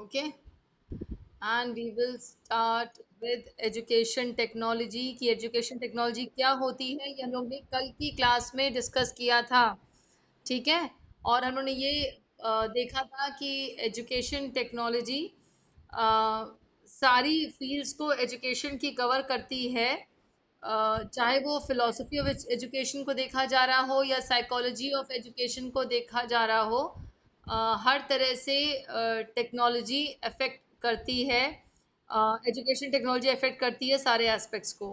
Okay, and we will start with education technology कि education technology क्या होती है, ये हम लोग ने कल की क्लास में डिस्कस किया था। ठीक है। और हम लोग ने ये देखा था कि एजुकेशन टेक्नोलॉजी सारी फील्ड्स को एजुकेशन की कवर करती है। चाहे वो फिलोसफी ऑफ एजुकेशन को देखा जा रहा हो या साइकोलॉजी ऑफ एजुकेशन को देखा जा रहा हो, हर तरह से टेक्नोलॉजी अफेक्ट करती है। एजुकेशन टेक्नोलॉजी अफेक्ट करती है सारे एस्पेक्ट्स को।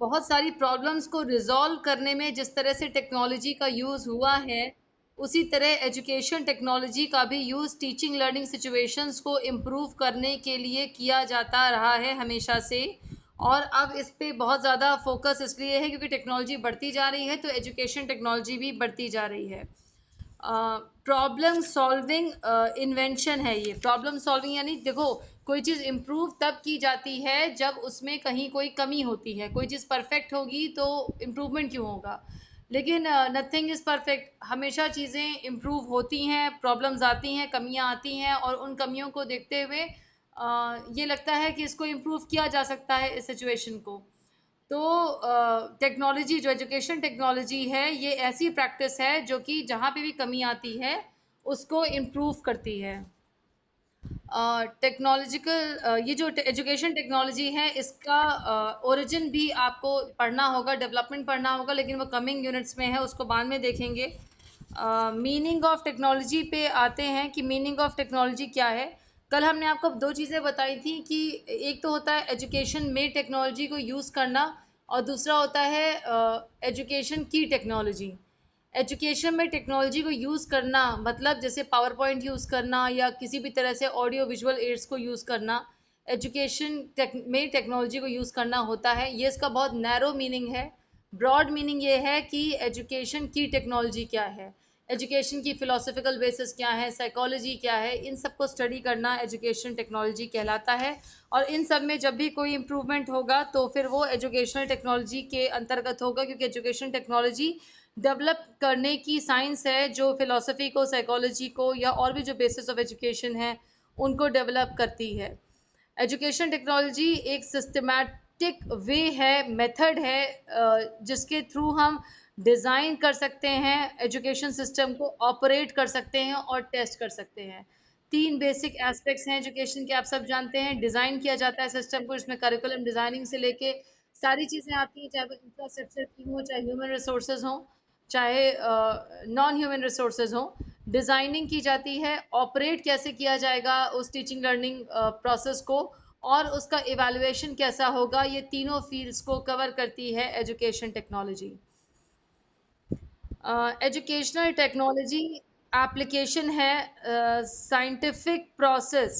बहुत सारी प्रॉब्लम्स को रिजॉल्व करने में जिस तरह से टेक्नोलॉजी का यूज़ हुआ है, उसी तरह एजुकेशन टेक्नोलॉजी का भी यूज़ टीचिंग लर्निंग सिचुएशंस को इम्प्रूव करने के लिए किया जाता रहा है हमेशा से। और अब इस पे बहुत ज़्यादा फोकस इसलिए है क्योंकि टेक्नोलॉजी बढ़ती जा रही है, तो एजुकेशन टेक्नोलॉजी भी बढ़ती जा रही है। प्रॉब्लम सॉल्विंग इन्वेंशन है ये। प्रॉब्लम सॉल्विंग यानी देखो, कोई चीज़ इम्प्रूव तब की जाती है जब उसमें कहीं कोई कमी होती है। कोई चीज़ परफेक्ट होगी तो इम्प्रूवमेंट क्यों होगा? लेकिन नथिंग इज़ परफेक्ट। हमेशा चीज़ें इम्प्रूव होती हैं, प्रॉब्लम्स आती हैं, कमियां आती हैं, और उन कमियों को देखते हुए ये लगता है कि इसको इम्प्रूव किया जा सकता है, इस सिचुएशन को। तो टेक्नोलॉजी, जो एजुकेशन टेक्नोलॉजी है, ये ऐसी प्रैक्टिस है जो कि जहाँ पे भी कमी आती है उसको इम्प्रूव करती है। टेक्नोलॉजिकल ये जो एजुकेशन टेक्नोलॉजी है, इसका ओरिजिन भी आपको पढ़ना होगा, डेवलपमेंट पढ़ना होगा, लेकिन वो कमिंग यूनिट्स में है, उसको बाद में देखेंगे। मीनिंग ऑफ टेक्नोलॉजी पे आते हैं कि मीनिंग ऑफ टेक्नोलॉजी क्या है। कल हमने आपको दो चीज़ें बताई थी कि एक तो होता है एजुकेशन में टेक्नोलॉजी को यूज़ करना, और दूसरा होता है एजुकेशन की टेक्नोलॉजी। एजुकेशन में टेक्नोलॉजी को यूज़ करना मतलब जैसे पावर पॉइंट यूज़ करना या किसी भी तरह से ऑडियो विजुअल एड्स को यूज़ करना, एजुकेशन में टेक्नोलॉजी को यूज़ करना होता है। ये इसका बहुत नैरो मीनिंग है। ब्रॉड मीनिंग ये है कि एजुकेशन की टेक्नोलॉजी क्या है, एजुकेशन की फ़िलोसफिकल बेसिस क्या है, साइकोलॉजी क्या है, इन सब को स्टडी करना एजुकेशन टेक्नोलॉजी कहलाता है। और इन सब में जब भी कोई इम्प्रूवमेंट होगा तो फिर वो एजुकेशनल टेक्नोलॉजी के अंतर्गत होगा, क्योंकि एजुकेशन टेक्नोलॉजी डेवलप करने की साइंस है जो फिलॉसफी को, साइकोलॉजी को, या और भी जो बेसिस ऑफ एजुकेशन है उनको डेवलप करती है। एजुकेशन टेक्नोलॉजी एक सिस्टमैटिक वे है, मेथड है, जिसके थ्रू हम डिज़ाइन कर सकते हैं, एजुकेशन सिस्टम को ऑपरेट कर सकते हैं और टेस्ट कर सकते हैं। तीन बेसिक एस्पेक्ट्स हैं एजुकेशन के, आप सब जानते हैं। डिज़ाइन किया जाता है सिस्टम को, इसमें करिकुलम डिज़ाइनिंग से लेके सारी चीज़ें आती हैं, चाहे वो इंफ्रास्ट्रक्चर की हो, चाहे ह्यूमन रिसोर्सेज हों, चाहे नॉन ह्यूमन रिसोर्सेज हों। डिज़ाइनिंग की जाती है, ऑपरेट कैसे किया जाएगा उस टीचिंग लर्निंग प्रोसेस को, और उसका इवैल्यूएशन कैसा होगा, ये तीनों फील्ड्स को कवर करती है education technology. Educational technology application है साइंटिफिक प्रोसेस,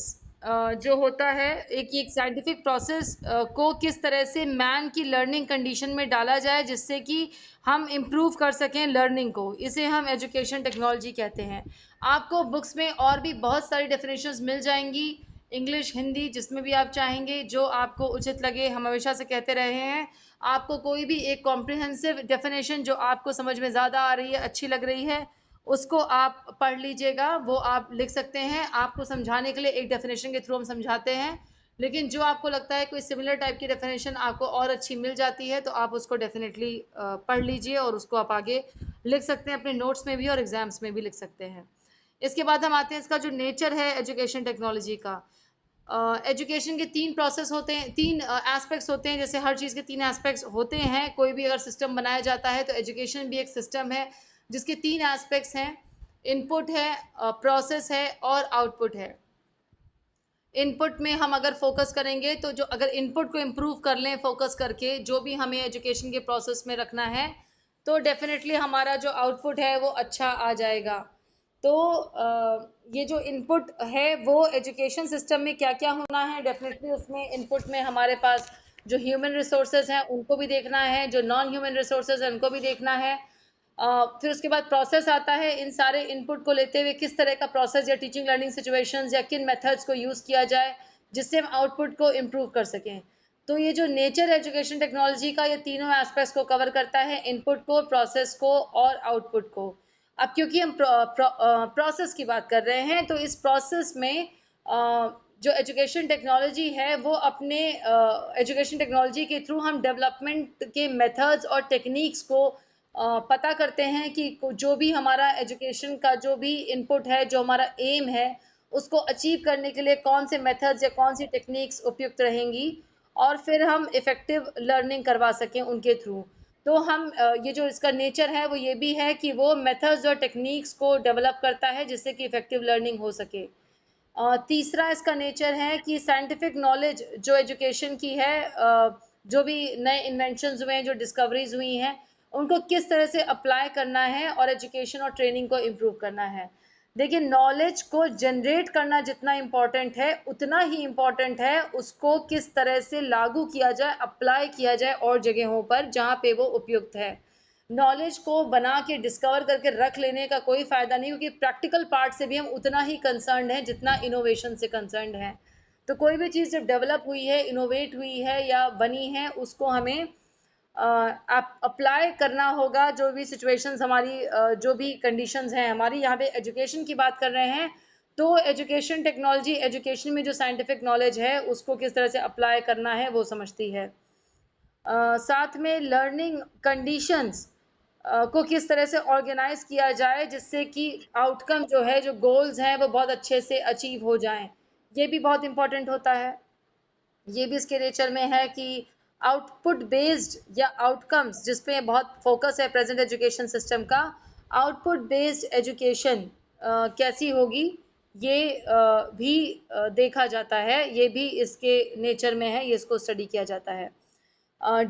जो होता है एक साइंटिफिक प्रोसेस को किस तरह से मैन की लर्निंग कंडीशन में डाला जाए जिससे कि हम इम्प्रूव कर सकें लर्निंग को, इसे हम एजुकेशन टेक्नोलॉजी कहते हैं। आपको बुक्स में और भी बहुत सारी डेफिनेशंस मिल जाएंगी, इंग्लिश, हिंदी, जिसमें भी आप चाहेंगे, जो आपको उचित लगे। हम हमेशा से कहते रहे हैं, आपको कोई भी एक कॉम्प्रिहेंसिव डेफिनेशन जो आपको समझ में ज़्यादा आ रही है, अच्छी लग रही है, उसको आप पढ़ लीजिएगा, वो आप लिख सकते हैं। आपको समझाने के लिए एक डेफिनेशन के थ्रू हम समझाते हैं, लेकिन जो आपको लगता है कोई सिमिलर टाइप की डेफिनेशन आपको और अच्छी मिल जाती है, तो आप उसको डेफिनेटली पढ़ लीजिए और उसको आप आगे लिख सकते हैं, अपने नोट्स में भी और एग्जाम्स में भी लिख सकते हैं। इसके बाद हम आते हैं इसका जो नेचर है एजुकेशन टेक्नोलॉजी का। एजुकेशन के तीन प्रोसेस होते हैं, तीन एस्पेक्ट्स होते हैं। जैसे हर चीज़ के तीन एस्पेक्ट्स होते हैं, कोई भी अगर सिस्टम बनाया जाता है तो एजुकेशन भी एक सिस्टम है जिसके तीन एस्पेक्ट्स हैं। इनपुट है, प्रोसेस है, और आउटपुट है। इनपुट में हम अगर फोकस करेंगे तो जो अगर इनपुट को इम्प्रूव कर लें फोकस करके, जो भी हमें एजुकेशन के प्रोसेस में रखना है, तो डेफिनेटली हमारा जो आउटपुट है वो अच्छा आ जाएगा। तो ये जो इनपुट है वो एजुकेशन सिस्टम में क्या क्या होना है, डेफिनेटली उसमें इनपुट में हमारे पास जो ह्यूमन रिसोर्सेज हैं उनको भी देखना है, जो नॉन ह्यूमन रिसोर्सेज हैं उनको भी देखना है। फिर उसके बाद प्रोसेस आता है। इन सारे इनपुट को लेते हुए किस तरह का प्रोसेस या टीचिंग लर्निंग सिचुएशंस या किन मेथड्स को यूज़ किया जाए जिससे हम आउटपुट को इम्प्रूव कर सकें। तो ये जो नेचर एजुकेशन टेक्नोलॉजी का, ये तीनों एस्पेक्ट्स को कवर करता है, इनपुट को, प्रोसेस को और आउटपुट को। अब क्योंकि हम प्रोसेस की बात कर रहे हैं, तो इस प्रोसेस में जो एजुकेशन टेक्नोलॉजी है वो अपने एजुकेशन टेक्नोलॉजी के थ्रू हम डेवलपमेंट के मेथड्स और टेक्निक्स को पता करते हैं कि जो भी हमारा एजुकेशन का जो भी इनपुट है, जो हमारा एम है, उसको अचीव करने के लिए कौन से मेथड्स या कौन सी टेक्निक्स उपयुक्त रहेंगी और फिर हम इफ़ेक्टिव लर्निंग करवा सकें उनके थ्रू। तो हम ये जो इसका नेचर है वो ये भी है कि वो मेथड्स और टेक्निक्स को डेवलप करता है जिससे कि इफ़ेक्टिव लर्निंग हो सके। तीसरा इसका नेचर है कि साइंटिफिक नॉलेज जो एजुकेशन की है, जो भी नए इन्वेंशंस हुए हैं, जो डिस्कवरीज हुई हैं, उनको किस तरह से अप्लाई करना है और एजुकेशन और ट्रेनिंग को इम्प्रूव करना है। देखिए, नॉलेज को जनरेट करना जितना इम्पोर्टेंट है, उतना ही इम्पोर्टेंट है उसको किस तरह से लागू किया जाए, अप्लाई किया जाए और जगहों पर जहाँ पे वो उपयुक्त है। नॉलेज को बना के डिस्कवर करके रख लेने का कोई फ़ायदा नहीं, क्योंकि प्रैक्टिकल पार्ट से भी हम उतना ही कंसर्न्ड हैं जितना इनोवेशन से कंसर्न्ड हैं। तो कोई भी चीज़ जब डेवलप हुई है, इनोवेट हुई है या बनी है, उसको हमें अप्लाई करना होगा। जो भी सिचुएशंस हमारी, जो भी कंडीशंस हैं हमारी, यहाँ पे एजुकेशन की बात कर रहे हैं, तो एजुकेशन टेक्नोलॉजी एजुकेशन में जो साइंटिफिक नॉलेज है उसको किस तरह से अप्लाई करना है वो समझती है। साथ में लर्निंग कंडीशंस को किस तरह से ऑर्गेनाइज किया जाए जिससे कि आउटकम जो है, जो गोल्स हैं, वो बहुत अच्छे से अचीव हो जाएं, ये भी बहुत इंपॉर्टेंट होता है। ये भी इसके नेचर में है कि आउटपुट बेस्ड या आउटकम्स, जिस पे बहुत फोकस है प्रेजेंट एजुकेशन सिस्टम का, आउटपुट बेस्ड एजुकेशन कैसी होगी, ये भी देखा जाता है। ये भी इसके नेचर में है, ये इसको स्टडी किया जाता है।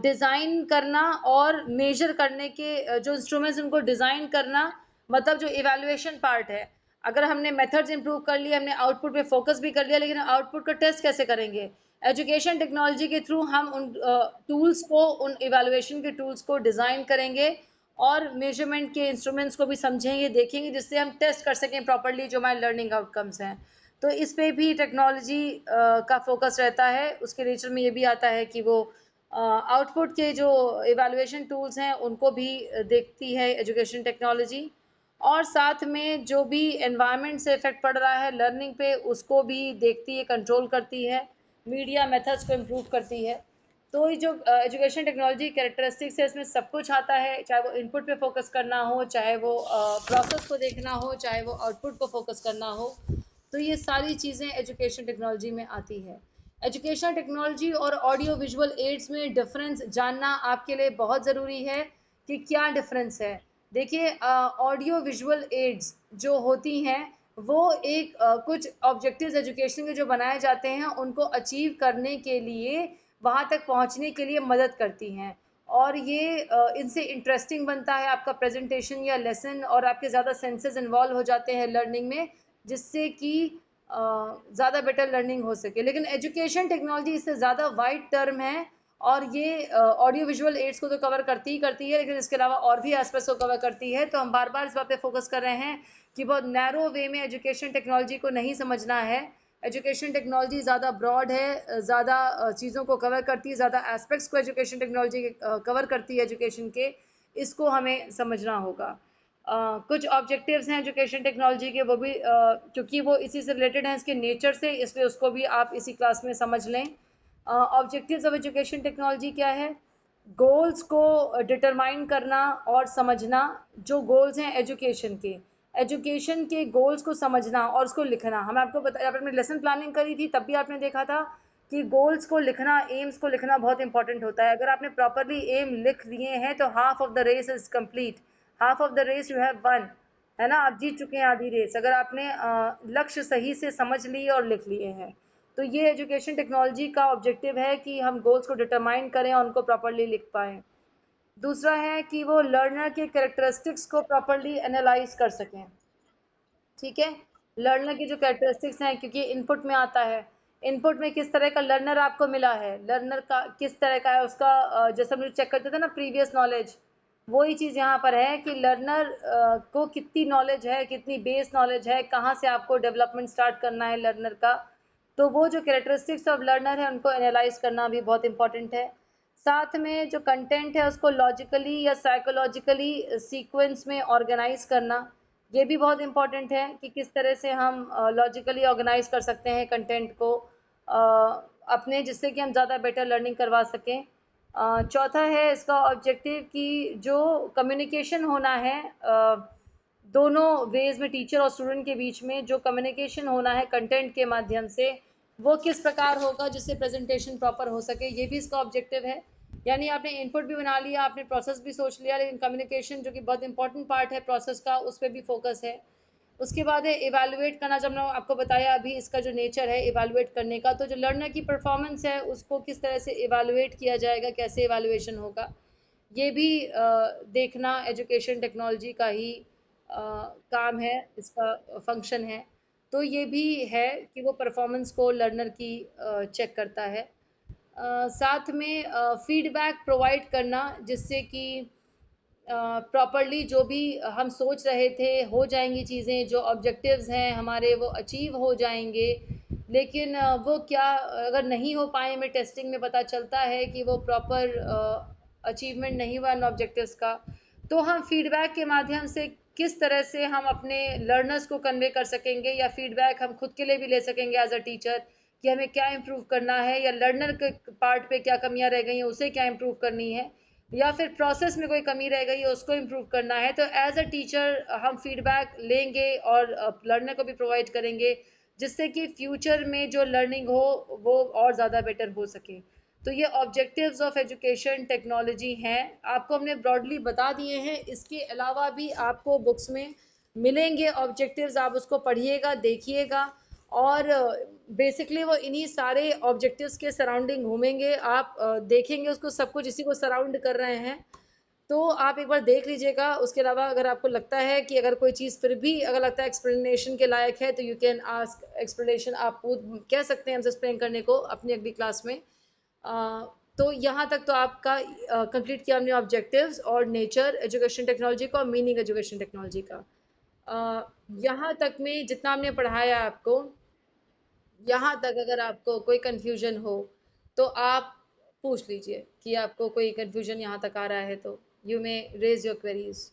डिज़ाइन करना और मेजर करने के जो इंस्ट्रूमेंट्स, उनको डिज़ाइन करना, मतलब जो इवैल्यूएशन पार्ट है। अगर हमने मेथड्स इंप्रूव कर लिए, हमने आउटपुट पे फोकस भी कर लिया, लेकिन आउटपुट का टेस्ट कैसे करेंगे? एजुकेशन टेक्नोलॉजी के थ्रू हम उन टूल्स को, उन इवैल्यूएशन के टूल्स को डिज़ाइन करेंगे और मेजरमेंट के इंस्ट्रूमेंट्स को भी समझेंगे, देखेंगे, जिससे हम टेस्ट कर सकें प्रॉपर्ली जो हमारे लर्निंग आउटकम्स हैं। तो इस पे भी टेक्नोलॉजी का फोकस रहता है। उसके नेचर में ये भी आता है कि वो आउटपुट के जो इवैल्यूएशन टूल्स हैं उनको भी देखती है एजुकेशन टेक्नोलॉजी, और साथ में जो भी एनवायरनमेंट से इफेक्ट पड़ रहा है लर्निंग पे उसको भी देखती है, कंट्रोल करती है, मीडिया मेथड्स को इम्प्रूव करती है। तो ये जो एजुकेशन टेक्नोलॉजी कैरेक्टरिस्टिक्स है, इसमें सब कुछ आता है, चाहे वो इनपुट पे फोकस करना हो, चाहे वो प्रोसेस को देखना हो, चाहे वो आउटपुट को फोकस करना हो। तो ये सारी चीज़ें एजुकेशन टेक्नोलॉजी में आती है। एजुकेशन टेक्नोलॉजी और ऑडियो विजुअल एड्स में डिफरेंस जानना आपके लिए बहुत ज़रूरी है कि क्या डिफरेंस है। देखिए, ऑडियो विजुअल एड्स जो होती हैं वो एक कुछ ऑब्जेक्टिव्स एजुकेशन के जो बनाए जाते हैं उनको अचीव करने के लिए, वहाँ तक पहुँचने के लिए मदद करती हैं, और ये इनसे इंटरेस्टिंग बनता है आपका प्रेजेंटेशन या लेसन, और आपके ज़्यादा सेंसेस इन्वॉल्व हो जाते हैं लर्निंग में, जिससे कि ज़्यादा बेटर लर्निंग हो सके। लेकिन एजुकेशन टेक्नोलॉजी इससे ज़्यादा वाइड टर्म है, और ये ऑडियो विजुअल एड्स को तो कवर करती ही करती है, लेकिन इसके अलावा और भी एस्पेक्ट्स को कवर करती है। तो हम बार बार इस बात पे फोकस कर रहे हैं कि बहुत नैरो वे में एजुकेशन टेक्नोलॉजी को नहीं समझना है। एजुकेशन टेक्नोलॉजी ज़्यादा ब्रॉड है, ज़्यादा चीज़ों को कवर करती है, ज़्यादा एस्पेक्ट्स को एजुकेशन टेक्नोलॉजी कवर करती है एजुकेशन के। इसको हमें समझना होगा। कुछ ऑब्जेक्टिव्स हैं एजुकेशन टेक्नोलॉजी के, वो भी क्योंकि वो इसी से रिलेटेड हैं इसके नेचर से, इसलिए उसको भी आप इसी क्लास में समझ लें। ऑब्जेक्टिव्स ऑफ एजुकेशन टेक्नोलॉजी क्या है? गोल्स को डिटरमाइन करना और समझना। जो गोल्स हैं एजुकेशन के गोल्स को समझना और उसको लिखना। हम आपको बताया, आपने लेसन प्लानिंग करी थी तब भी आपने देखा था कि गोल्स को लिखना, एम्स को लिखना बहुत इंपॉर्टेंट होता है। अगर आपने प्रॉपरली एम लिख लिए हैं तो half of the race is complete, half of the race you have won, है ना, आप जीत चुके हैं आधी रेस, अगर आपने लक्ष्य सही से समझ लिए और लिख लिए हैं। तो ये एजुकेशन टेक्नोलॉजी का ऑब्जेक्टिव है कि हम गोल्स को डिटरमाइन करें और उनको प्रॉपरली लिख पाएँ। दूसरा है कि वो लर्नर के कैरेक्टरिस्टिक्स को प्रॉपरली एनालाइज कर सकें। ठीक है, लर्नर की जो कैरेक्टरिस्टिक्स हैं, क्योंकि इनपुट में आता है, इनपुट में किस तरह का लर्नर आपको मिला है, लर्नर का किस तरह का है, उसका जैसे हम लोग चेक करते थे ना प्रीवियस नॉलेज, वही चीज़ यहाँ पर है कि लर्नर को कितनी नॉलेज है, कितनी बेस नॉलेज है, कहाँ से आपको डेवलपमेंट स्टार्ट करना है लर्नर का। तो वो जो कैरेक्टरिस्टिक्स ऑफ लर्नर है उनको एनालाइज करना भी बहुत इंपॉर्टेंट है। साथ में जो कंटेंट है उसको लॉजिकली या साइकोलॉजिकली सीक्वेंस में ऑर्गेनाइज करना, ये भी बहुत इम्पोर्टेंट है कि किस तरह से हम लॉजिकली ऑर्गेनाइज कर सकते हैं कंटेंट को अपने, जिससे कि हम ज़्यादा बेटर लर्निंग करवा सकें। चौथा है इसका ऑब्जेक्टिव कि जो कम्युनिकेशन होना है दोनों वेज में, टीचर और स्टूडेंट के बीच में जो कम्युनिकेशन होना है कंटेंट के माध्यम से, वो किस प्रकार होगा जिससे प्रेजेंटेशन प्रॉपर हो सके, ये भी इसका ऑब्जेक्टिव है। यानी आपने इनपुट भी बना लिया, आपने प्रोसेस भी सोच लिया, लेकिन कम्युनिकेशन जो कि बहुत इंपॉर्टेंट पार्ट है प्रोसेस का, उस पर भी फोकस है। उसके बाद है इवैल्यूएट करना। जब मैंने आपको बताया अभी इसका जो नेचर है इवैल्यूएट करने का, तो जो लर्नर की परफॉर्मेंस है उसको किस तरह से इवैल्यूएट किया जाएगा, कैसे इवैल्यूएशन होगा, ये भी देखना एजुकेशन टेक्नोलॉजी का ही काम है, इसका फंक्शन है। तो ये भी है कि वो परफॉर्मेंस को लर्नर की चेक करता है। साथ में फीडबैक प्रोवाइड करना, जिससे कि प्रॉपरली जो भी हम सोच रहे थे हो जाएंगी चीज़ें, जो ऑब्जेक्टिव्स हैं हमारे वो अचीव हो जाएंगे। लेकिन वो क्या अगर नहीं हो पाए, हमें टेस्टिंग में पता चलता है कि वो प्रॉपर अचीवमेंट नहीं हुआ इन ऑब्जेक्टिव्स का, तो हम फीडबैक के माध्यम से किस तरह से हम अपने लर्नर्स को कन्वे कर सकेंगे, या फीडबैक हम खुद के लिए भी ले सकेंगे एज अ टीचर कि हमें क्या इम्प्रूव करना है, या लर्नर के पार्ट पे क्या कमियां रह गई हैं उसे क्या इम्प्रूव करनी है, या फिर प्रोसेस में कोई कमी रह गई है उसको इम्प्रूव करना है। तो एज अ टीचर हम फीडबैक लेंगे और लर्नर को भी प्रोवाइड करेंगे, जिससे कि फ्यूचर में जो लर्निंग हो वो और ज़्यादा बेटर हो सके। तो ये ऑब्जेक्टिव्स ऑफ एजुकेशन टेक्नोलॉजी हैं, आपको हमने ब्रॉडली बता दिए हैं। इसके अलावा भी आपको बुक्स में मिलेंगे ऑब्जेक्टिव्स, आप उसको पढ़िएगा, देखिएगा, और बेसिकली वो इन्हीं सारे ऑब्जेक्टिव्स के सराउंडिंग घूमेंगे। आप देखेंगे उसको, सब कुछ इसी को सराउंड कर रहे हैं। तो आप एक बार देख लीजिएगा। उसके अलावा अगर आपको लगता है कि अगर कोई चीज़ फिर भी अगर लगता है एक्सप्लेनेशन के लायक है, तो यू कैन आस्क एक्सप्लेनेशन, आप कह सकते हैं हमसे एक्सप्लेन करने को अपनी अगली क्लास में। अ, तो यहाँ तक तो आपका कंप्लीट किया हमने ऑब्जेक्टिव्स और नेचर एजुकेशन टेक्नोलॉजी का और मीनिंग एजुकेशन टेक्नोलॉजी का। यहाँ तक में जितना हमने पढ़ाया आपको, यहाँ तक अगर आपको कोई कंफ्यूजन हो तो आप पूछ लीजिए कि आपको कोई कंफ्यूजन यहाँ तक आ रहा है, तो you may raise your queries.